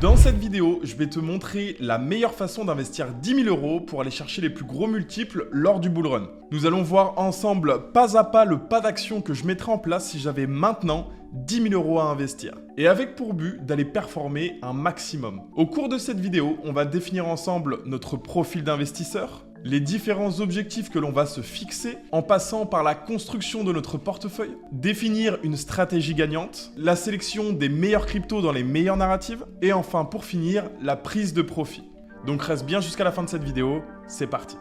Dans cette vidéo, je vais te montrer la meilleure façon d'investir 10 000 € pour aller chercher les plus gros multiples lors du bull run. Nous allons voir ensemble pas à pas le pas d'action que je mettrais en place si j'avais maintenant 10 000 € à investir. Et avec pour but d'aller performer un maximum. Au cours de cette vidéo, on va définir ensemble notre profil d'investisseur, les différents objectifs que l'on va se fixer en passant par la construction de notre portefeuille, définir une stratégie gagnante, la sélection des meilleurs cryptos dans les meilleures narratives et enfin pour finir, la prise de profit. Donc reste bien jusqu'à la fin de cette vidéo, c'est parti.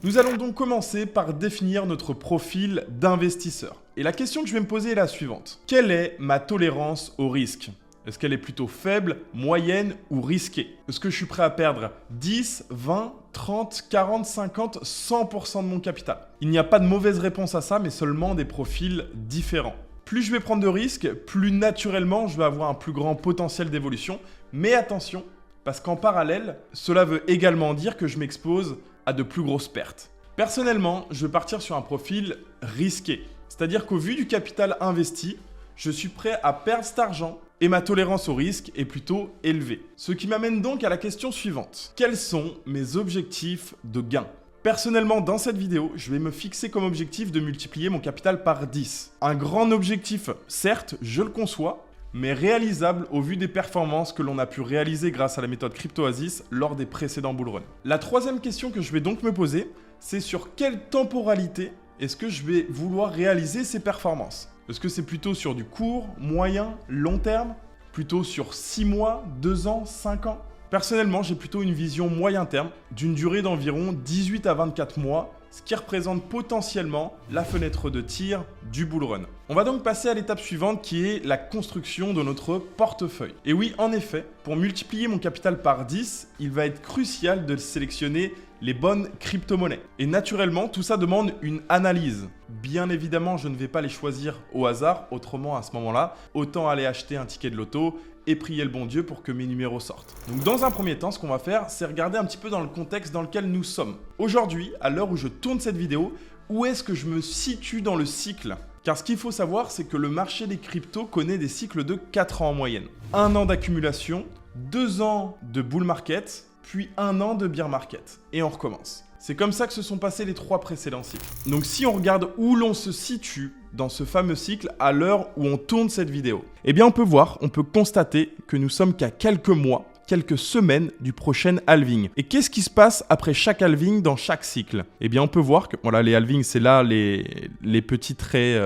Nous allons donc commencer par définir notre profil d'investisseur. Et la question que je vais me poser est la suivante. Quelle est ma tolérance au risque ? Est-ce qu'elle est plutôt faible, moyenne ou risquée ? Est-ce que je suis prêt à perdre 10, 20, 30, 40, 50, 100% de mon capital ? Il n'y a pas de mauvaise réponse à ça, mais seulement des profils différents. Plus je vais prendre de risques, plus naturellement je vais avoir un plus grand potentiel d'évolution. Mais attention, parce qu'en parallèle, cela veut également dire que je m'expose à de plus grosses pertes. Personnellement, je vais partir sur un profil risqué. C'est-à-dire qu'au vu du capital investi, je suis prêt à perdre cet argent et ma tolérance au risque est plutôt élevée. Ce qui m'amène donc à la question suivante. Quels sont mes objectifs de gain ? Personnellement, dans cette vidéo, je vais me fixer comme objectif de multiplier mon capital par 10. Un grand objectif, certes, je le conçois, mais réalisable au vu des performances que l'on a pu réaliser grâce à la méthode CryptoOasis lors des précédents bull runs. La troisième question que je vais donc me poser, c'est sur quelle temporalité est-ce que je vais vouloir réaliser ces performances ? Est-ce que c'est plutôt sur du court, moyen, long terme ? Plutôt sur 6 mois, 2 ans, 5 ans ? Personnellement, j'ai plutôt une vision moyen terme d'une durée d'environ 18 à 24 mois, ce qui représente potentiellement la fenêtre de tir du bull run. On va donc passer à l'étape suivante qui est la construction de notre portefeuille. Et oui, en effet, pour multiplier mon capital par 10, il va être crucial de sélectionner les bonnes crypto-monnaies. Et naturellement, tout ça demande une analyse. Bien évidemment, je ne vais pas les choisir au hasard, autrement à ce moment-là, autant aller acheter un ticket de loto et prier le bon Dieu pour que mes numéros sortent. Donc dans un premier temps, ce qu'on va faire, c'est regarder un petit peu dans le contexte dans lequel nous sommes. Aujourd'hui, à l'heure où je tourne cette vidéo, où est-ce que je me situe dans le cycle ? Car ce qu'il faut savoir, c'est que le marché des cryptos connaît des cycles de 4 ans en moyenne. 1 an d'accumulation, 2 ans de bull market, puis 1 an de bear market. Et on recommence. C'est comme ça que se sont passés les 3 précédents cycles. Donc si on regarde où l'on se situe dans ce fameux cycle à l'heure où on tourne cette vidéo, eh bien on peut constater que nous sommes qu'à quelques mois, quelques semaines du prochain halving. Et qu'est-ce qui se passe après chaque halving dans chaque cycle ? Eh bien on peut voir que, voilà, les halvings c'est là les petits traits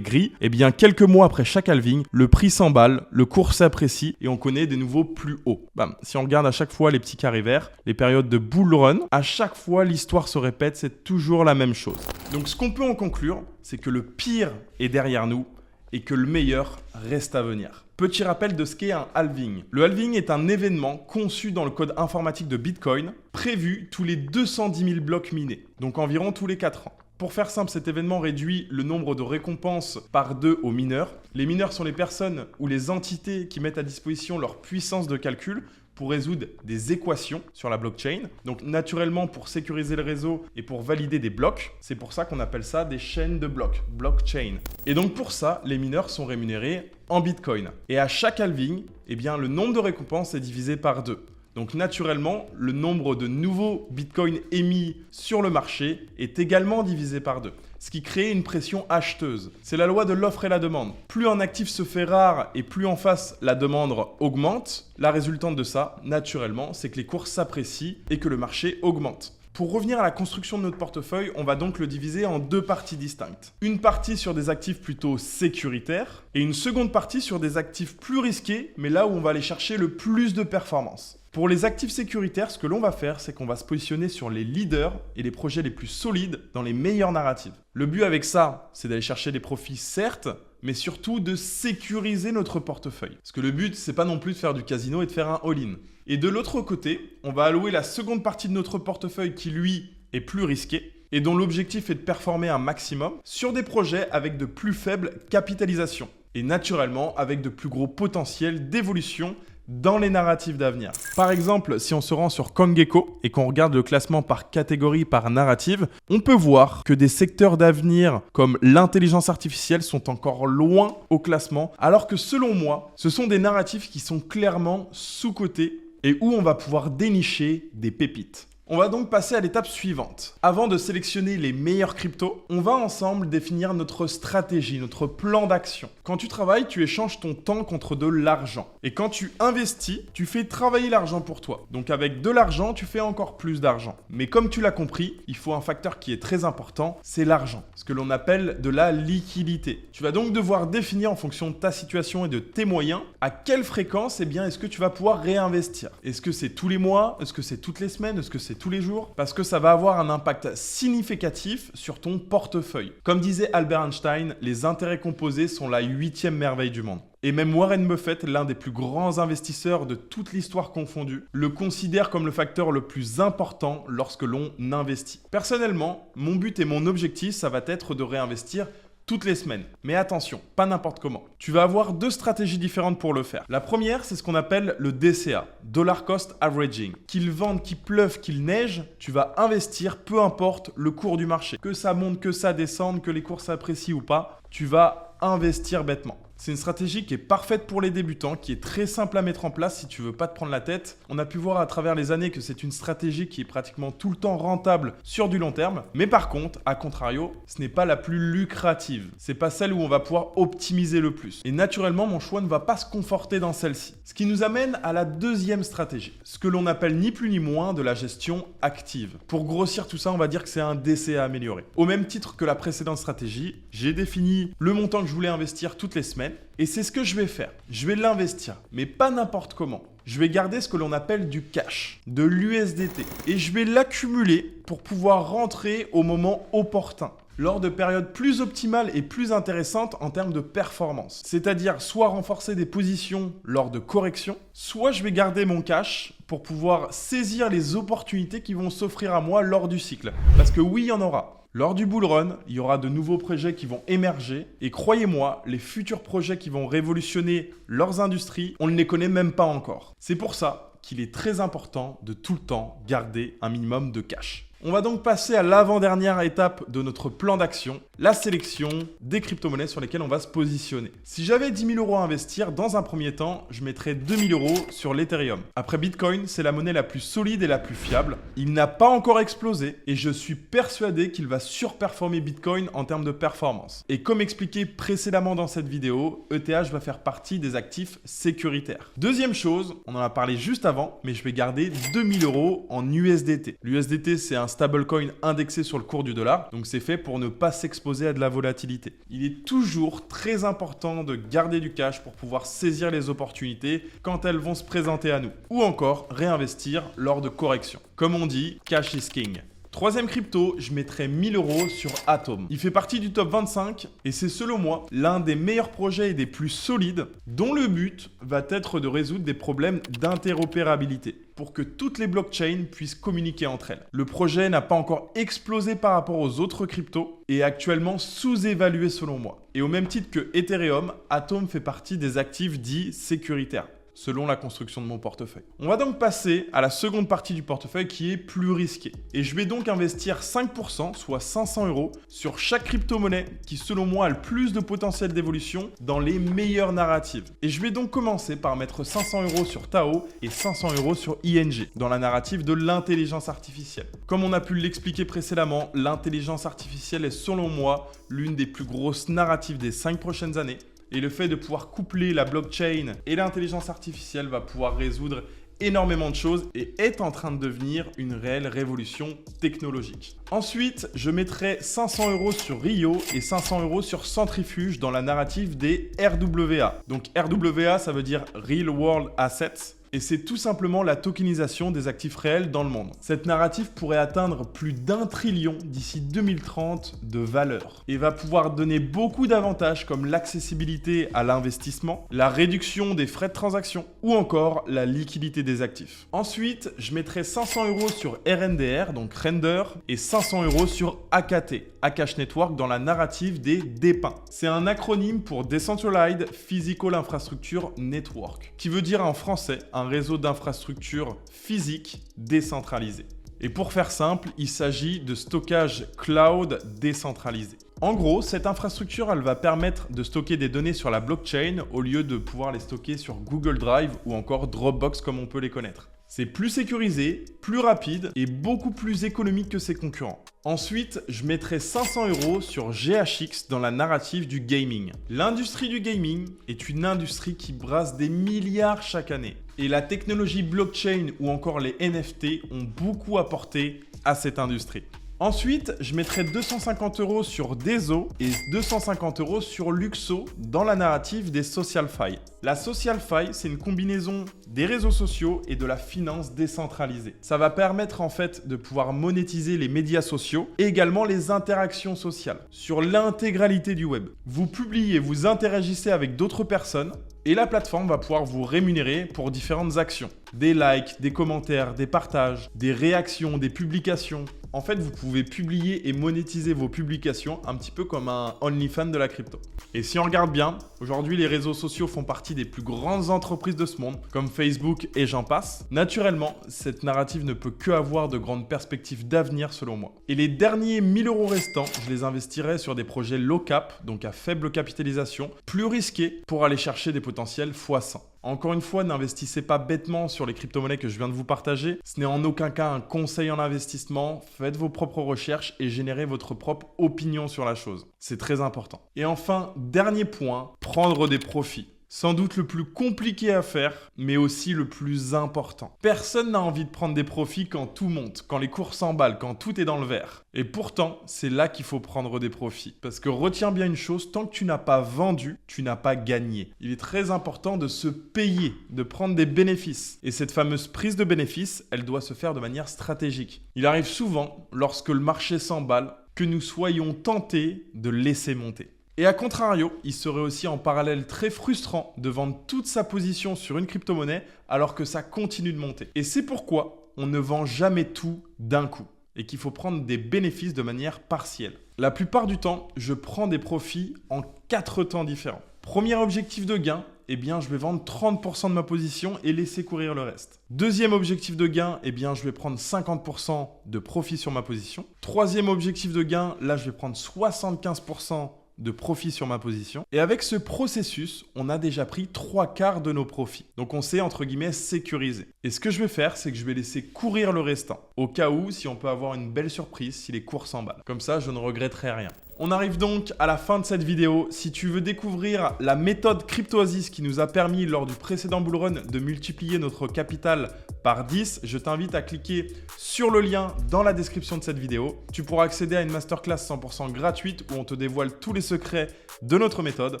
gris. Eh bien quelques mois après chaque halving, le prix s'emballe, le cours s'apprécie et on connaît des nouveaux plus hauts. Bam. Si on regarde à chaque fois les petits carrés verts, les périodes de bull run, à chaque fois l'histoire se répète, c'est toujours la même chose. Donc ce qu'on peut en conclure, c'est que le pire est derrière nous et que le meilleur reste à venir. Petit rappel de ce qu'est un halving. Le halving est un événement conçu dans le code informatique de Bitcoin, prévu tous les 210 000 blocs minés, donc environ tous les 4 ans. Pour faire simple, cet événement réduit le nombre de récompenses par 2 aux mineurs. Les mineurs sont les personnes ou les entités qui mettent à disposition leur puissance de calcul pour résoudre des équations sur la blockchain. Donc naturellement, pour sécuriser le réseau et pour valider des blocs, c'est pour ça qu'on appelle ça des chaînes de blocs, blockchain. Et donc pour ça, les mineurs sont rémunérés en Bitcoin. Et à chaque halving, eh bien, le nombre de récompenses est divisé par 2. Donc naturellement, le nombre de nouveaux bitcoins émis sur le marché est également divisé par 2, ce qui crée une pression acheteuse. C'est la loi de l'offre et la demande. Plus un actif se fait rare et plus en face la demande augmente, la résultante de ça, naturellement, c'est que les cours s'apprécient et que le marché augmente. Pour revenir à la construction de notre portefeuille, on va donc le diviser en 2 parties distinctes. Une partie sur des actifs plutôt sécuritaires et une seconde partie sur des actifs plus risqués, mais là où on va aller chercher le plus de performance. Pour les actifs sécuritaires, ce que l'on va faire, c'est qu'on va se positionner sur les leaders et les projets les plus solides dans les meilleures narratives. Le but avec ça, c'est d'aller chercher des profits certes, mais surtout de sécuriser notre portefeuille. Parce que le but, c'est pas non plus de faire du casino et de faire un all-in. Et de l'autre côté, on va allouer la seconde partie de notre portefeuille qui, lui, est plus risqué et dont l'objectif est de performer un maximum sur des projets avec de plus faibles capitalisations et naturellement avec de plus gros potentiels d'évolution dans les narratifs d'avenir. Par exemple, si on se rend sur CoinGecko et qu'on regarde le classement par catégorie, par narrative, on peut voir que des secteurs d'avenir comme l'intelligence artificielle sont encore loin au classement, alors que selon moi, ce sont des narratifs qui sont clairement sous-cotés et où on va pouvoir dénicher des pépites. On va donc passer à l'étape suivante. Avant de sélectionner les meilleurs cryptos, on va ensemble définir notre stratégie, notre plan d'action. Quand tu travailles, tu échanges ton temps contre de l'argent. Et quand tu investis, tu fais travailler l'argent pour toi. Donc avec de l'argent, tu fais encore plus d'argent. Mais comme tu l'as compris, il faut un facteur qui est très important, c'est l'argent. Ce que l'on appelle de la liquidité. Tu vas donc devoir définir en fonction de ta situation et de tes moyens, à quelle fréquence est-ce que tu vas pouvoir réinvestir. Est-ce que c'est tous les mois? Est-ce que c'est toutes les semaines? Est-ce que c'est tous les jours? Parce que ça va avoir un impact significatif sur ton portefeuille. Comme disait Albert Einstein, les intérêts composés sont la 8e merveille du monde. Et même Warren Buffett, l'un des plus grands investisseurs de toute l'histoire confondue, le considère comme le facteur le plus important lorsque l'on investit. Personnellement, mon but et mon objectif, ça va être de réinvestir toutes les semaines. Mais attention, pas n'importe comment. Tu vas avoir 2 stratégies différentes pour le faire. La première, c'est ce qu'on appelle le DCA, Dollar Cost Averaging. Qu'il vente, qu'il pleuve, qu'il neige, tu vas investir peu importe le cours du marché. Que ça monte, que ça descende, que les cours s'apprécient ou pas, tu vas investir bêtement. C'est une stratégie qui est parfaite pour les débutants, qui est très simple à mettre en place si tu veux pas te prendre la tête. On a pu voir à travers les années que c'est une stratégie qui est pratiquement tout le temps rentable sur du long terme. Mais par contre, à contrario, ce n'est pas la plus lucrative. C'est pas celle où on va pouvoir optimiser le plus. Et naturellement, mon choix ne va pas se conforter dans celle-ci. Ce qui nous amène à la deuxième stratégie. Ce que l'on appelle ni plus ni moins de la gestion active. Pour grossir tout ça, on va dire que c'est un DCA amélioré. Au même titre que la précédente stratégie, j'ai défini le montant que je voulais investir toutes les semaines. Et c'est ce que je vais faire. Je vais l'investir, mais pas n'importe comment. Je vais garder ce que l'on appelle du cash, de l'USDT. Et je vais l'accumuler pour pouvoir rentrer au moment opportun, lors de périodes plus optimales et plus intéressantes en termes de performance. C'est-à-dire soit renforcer des positions lors de corrections, soit je vais garder mon cash pour pouvoir saisir les opportunités qui vont s'offrir à moi lors du cycle. Parce que oui, il y en aura. Lors du bull run, il y aura de nouveaux projets qui vont émerger et croyez-moi, les futurs projets qui vont révolutionner leurs industries, on ne les connaît même pas encore. C'est pour ça qu'il est très important de tout le temps garder un minimum de cash. On va donc passer à l'avant-dernière étape de notre plan d'action, la sélection des crypto-monnaies sur lesquelles on va se positionner. Si j'avais 10 000 € à investir, dans un premier temps, je mettrais 2 000 € sur l'Ethereum. Après Bitcoin, c'est la monnaie la plus solide et la plus fiable. Il n'a pas encore explosé et je suis persuadé qu'il va surperformer Bitcoin en termes de performance. Et comme expliqué précédemment dans cette vidéo, ETH va faire partie des actifs sécuritaires. Deuxième chose, on en a parlé juste avant, mais je vais garder 2 000 € en USDT. L'USDT, c'est un stablecoin indexé sur le cours du dollar, donc c'est fait pour ne pas s'exposer à de la volatilité. Il est toujours très important de garder du cash pour pouvoir saisir les opportunités quand elles vont se présenter à nous, ou encore réinvestir lors de corrections. Comme on dit, cash is king. Troisième crypto, je mettrai 1000 € sur Atom. Il fait partie du top 25 et c'est selon moi l'un des meilleurs projets et des plus solides dont le but va être de résoudre des problèmes d'interopérabilité pour que toutes les blockchains puissent communiquer entre elles. Le projet n'a pas encore explosé par rapport aux autres cryptos et est actuellement sous-évalué selon moi. Et au même titre que Ethereum, Atom fait partie des actifs dits sécuritaires, selon la construction de mon portefeuille. On va donc passer à la seconde partie du portefeuille qui est plus risquée. Et je vais donc investir 5%, soit 500 € sur chaque crypto-monnaie qui selon moi a le plus de potentiel d'évolution dans les meilleures narratives. Et je vais donc commencer par mettre 500 € sur Tao et 500 € sur ING, dans la narrative de l'intelligence artificielle. Comme on a pu l'expliquer précédemment, l'intelligence artificielle est selon moi l'une des plus grosses narratives des 5 prochaines années. Et le fait de pouvoir coupler la blockchain et l'intelligence artificielle va pouvoir résoudre énormément de choses et est en train de devenir une réelle révolution technologique. Ensuite, je mettrai 500 € sur Rio et 500 € sur Centrifuge dans la narrative des RWA. Donc RWA, ça veut dire Real World Assets. Et c'est tout simplement la tokenisation des actifs réels dans le monde. Cette narrative pourrait atteindre plus d'1 trillion d'ici 2030 de valeur et va pouvoir donner beaucoup d'avantages comme l'accessibilité à l'investissement, la réduction des frais de transaction ou encore la liquidité des actifs. Ensuite, je mettrai 500 € sur RNDR, donc Render, et 500 € sur AKT, Akash Network, dans la narrative des DPIN. C'est un acronyme pour Decentralized Physical Infrastructure Network, qui veut dire en français un réseau d'infrastructures physiques décentralisé. Et pour faire simple, il s'agit de stockage cloud décentralisé. En gros, cette infrastructure, elle va permettre de stocker des données sur la blockchain au lieu de pouvoir les stocker sur Google Drive ou encore Dropbox comme on peut les connaître. C'est plus sécurisé, plus rapide et beaucoup plus économique que ses concurrents. Ensuite, je mettrai 500 € sur GHX dans la narrative du gaming. L'industrie du gaming est une industrie qui brasse des milliards chaque année. Et la technologie blockchain ou encore les NFT ont beaucoup apporté à cette industrie. Ensuite, je mettrai 250 € sur Dezo et 250 € sur Luxo dans la narrative des SocialFi. La SocialFi, c'est une combinaison des réseaux sociaux et de la finance décentralisée. Ça va permettre en fait de pouvoir monétiser les médias sociaux et également les interactions sociales sur l'intégralité du web. Vous publiez, vous interagissez avec d'autres personnes et la plateforme va pouvoir vous rémunérer pour différentes actions. Des likes, des commentaires, des partages, des réactions, des publications. En fait, vous pouvez publier et monétiser vos publications un petit peu comme un OnlyFans de la crypto. Et si on regarde bien, aujourd'hui, les réseaux sociaux font partie des plus grandes entreprises de ce monde, comme Facebook et j'en passe. Naturellement, cette narrative ne peut que avoir de grandes perspectives d'avenir selon moi. Et les derniers 1000 € restants, je les investirai sur des projets low cap, donc à faible capitalisation, plus risqués pour aller chercher des potentiels x100. Encore une fois, n'investissez pas bêtement sur les crypto-monnaies que je viens de vous partager. Ce n'est en aucun cas un conseil en investissement. Faites vos propres recherches et générez votre propre opinion sur la chose. C'est très important. Et enfin, dernier point, prendre des profits. Sans doute le plus compliqué à faire, mais aussi le plus important. Personne n'a envie de prendre des profits quand tout monte, quand les cours s'emballent, quand tout est dans le vert. Et pourtant, c'est là qu'il faut prendre des profits. Parce que retiens bien une chose, tant que tu n'as pas vendu, tu n'as pas gagné. Il est très important de se payer, de prendre des bénéfices. Et cette fameuse prise de bénéfices, elle doit se faire de manière stratégique. Il arrive souvent, lorsque le marché s'emballe, que nous soyons tentés de laisser monter. Et à contrario, il serait aussi en parallèle très frustrant de vendre toute sa position sur une crypto-monnaie alors que ça continue de monter. Et c'est pourquoi on ne vend jamais tout d'un coup et qu'il faut prendre des bénéfices de manière partielle. La plupart du temps, je prends des profits en 4 temps différents. Premier objectif de gain, je vais vendre 30% de ma position et laisser courir le reste. Deuxième objectif de gain, je vais prendre 50% de profit sur ma position. Troisième objectif de gain, là, je vais prendre 75% de profit sur ma position. Et avec ce processus, on a déjà pris 3/4 de nos profits. Donc on s'est entre guillemets sécurisé. Et ce que je vais faire, c'est que je vais laisser courir le restant. Au cas où, si on peut avoir une belle surprise, si les cours s'emballent. Comme ça, je ne regretterai rien. On arrive donc à la fin de cette vidéo. Si tu veux découvrir la méthode CryptoOasis qui nous a permis lors du précédent bull run de multiplier notre capital par 10, je t'invite à cliquer sur le lien dans la description de cette vidéo. Tu pourras accéder à une masterclass 100% gratuite où on te dévoile tous les secrets de notre méthode.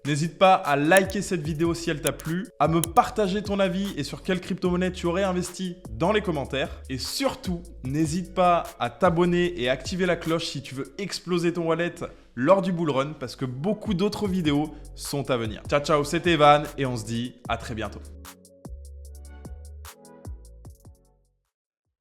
N'hésite pas à liker cette vidéo si elle t'a plu, à me partager ton avis et sur quelle crypto-monnaie tu aurais investi dans les commentaires. Et surtout, n'hésite pas à t'abonner et activer la cloche si tu veux exploser ton wallet lors du bull run parce que beaucoup d'autres vidéos sont à venir. Ciao, ciao, c'était Evan et on se dit à très bientôt.